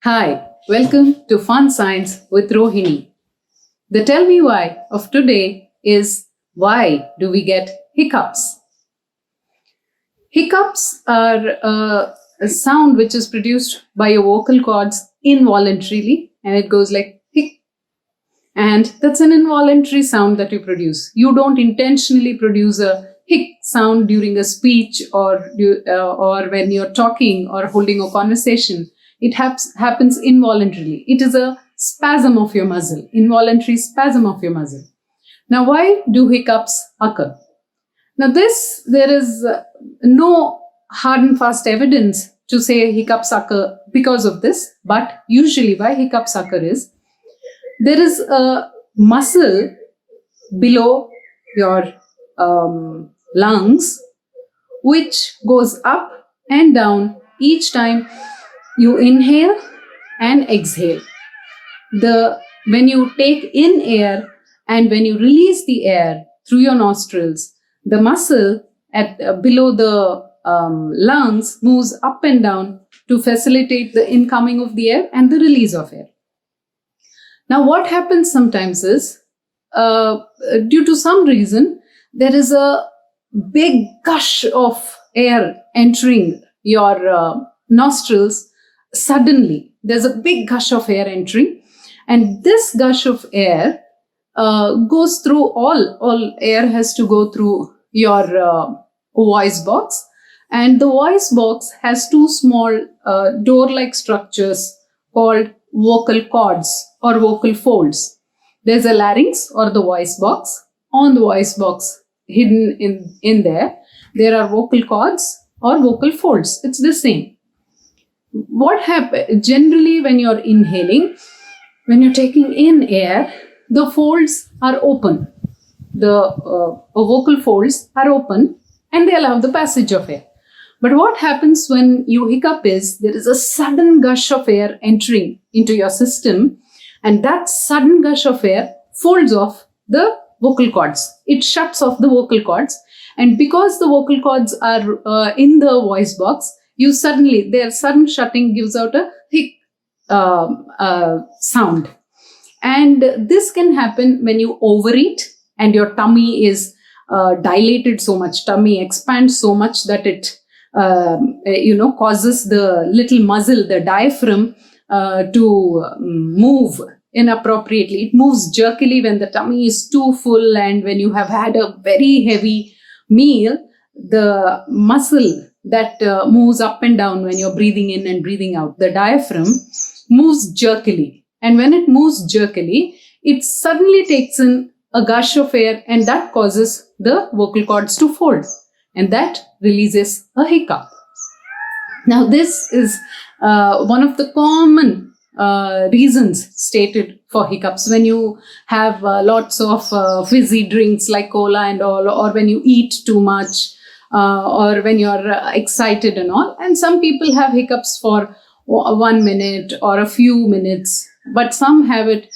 Hi, welcome to Fun Science with Rohini. The Tell Me Why of today is why do we get hiccups? Hiccups are a sound which is produced by your vocal cords involuntarily and it goes like hic. And that's an involuntary sound that you produce. You don't intentionally produce a hic sound during a speech or when you're talking or holding a conversation. It happens involuntarily. It is a spasm of your muscle, involuntary spasm of your muscle. Now, why do hiccups occur? Now, there is no hard and fast evidence to say hiccups occur because of this, but usually why hiccups occur is there is a muscle below your lungs which goes up and down each time you inhale and exhale. When you take in air and when you release the air through your nostrils, the muscle below the lungs moves up and down to facilitate the incoming of the air and the release of air. Now, what happens sometimes is, due to some reason, there is a big gush of air entering your nostrils suddenly. There's a big gush of air entering, and this gush of air goes through all air has to go through your voice box, and the voice box has two small door-like structures called vocal cords or vocal folds. There's a larynx or the voice box. On the voice box, hidden in there are vocal cords or vocal folds. It's the same. What happens generally when you're inhaling, when you're taking in air, the folds are open. The vocal folds are open and they allow the passage of air. But what happens when you hiccup is there is a sudden gush of air entering into your system, and that sudden gush of air folds off the vocal cords. It shuts off the vocal cords, and because the vocal cords are in the voice box, their sudden shutting gives out a hic sound. And this can happen when you overeat and your tummy is dilated so much, tummy expands so much that it causes the little muscle, the diaphragm, to move inappropriately. It moves jerkily when the tummy is too full, and when you have had a very heavy meal, the muscle that moves up and down when you're breathing in and breathing out, the diaphragm moves jerkily. And when it moves jerkily, it suddenly takes in a gush of air, and that causes the vocal cords to fold, and that releases a hiccup. Now, this is one of the common reasons stated for hiccups. When you have lots of fizzy drinks like cola and all, or when you eat too much, or when you're excited and all. And some people have hiccups for 1 minute or a few minutes, but some have it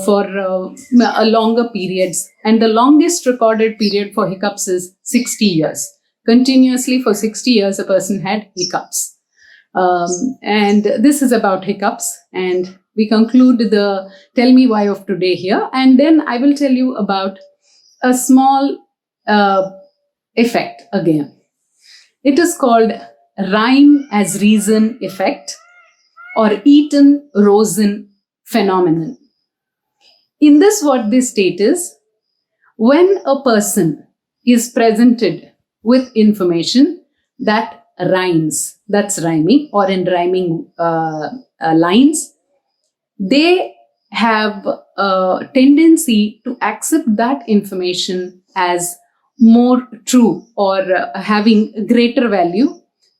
for a longer periods. And the longest recorded period for hiccups is 60 years. Continuously for 60 years, a person had hiccups. And this is about hiccups. And we conclude the Tell Me Why of today here. And then I will tell you about a small effect again. It is called rhyme as reason effect or Eaton-Rosen phenomenon. In this, what they state is, when a person is presented with information that rhymes, that's rhyming, or in rhyming lines, they have a tendency to accept that information as more true or having greater value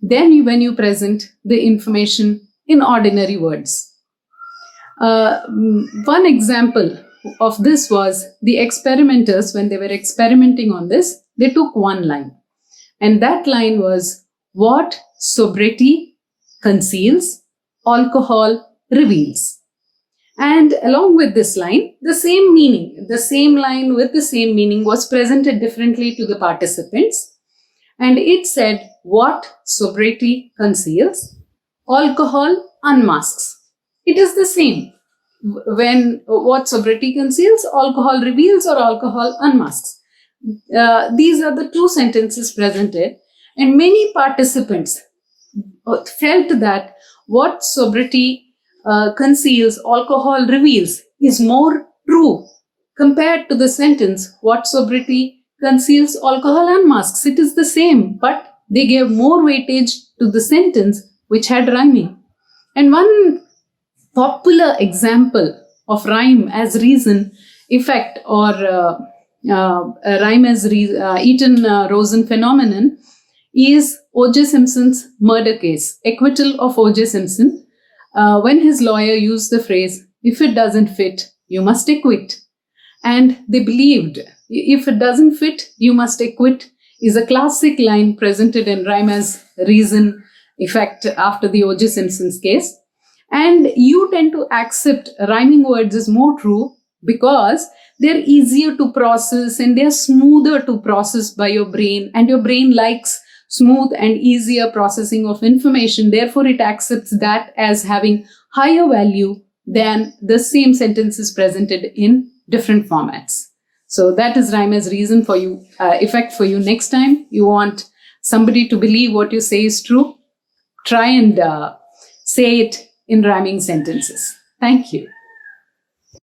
than when you present the information in ordinary words. One example of this was the experimenters, when they were experimenting on this, they took one line. And that line was, what sobriety conceals, alcohol reveals. And along with this line, the same line with the same meaning was presented differently to the participants. And it said, what sobriety conceals, alcohol unmasks. It is the same. When what sobriety conceals, alcohol reveals, or alcohol unmasks. These are the two sentences presented, and many participants felt that what sobriety conceals, alcohol reveals is more true compared to the sentence, what sobriety conceals, alcohol unmasks. It is the same, but they gave more weightage to the sentence which had rhyming. And one popular example of rhyme as reason effect, or rhyme as Eaton-Rosen phenomenon, is O.J. Simpson's murder case, acquittal of O.J. Simpson, when his lawyer used the phrase, if it doesn't fit, you must acquit. And they believed, if it doesn't fit, you must acquit, is a classic line presented in rhyme as reason effect after the O.J. Simpson's case. And you tend to accept rhyming words as more true because they're easier to process and they're smoother to process by your brain, and your brain likes smooth and easier processing of information. Therefore, it accepts that as having higher value than the same sentences presented in different formats. So that is rhyme as reason for you, effect for you. Next time you want somebody to believe what you say is true, try and say it in rhyming sentences. Thank you.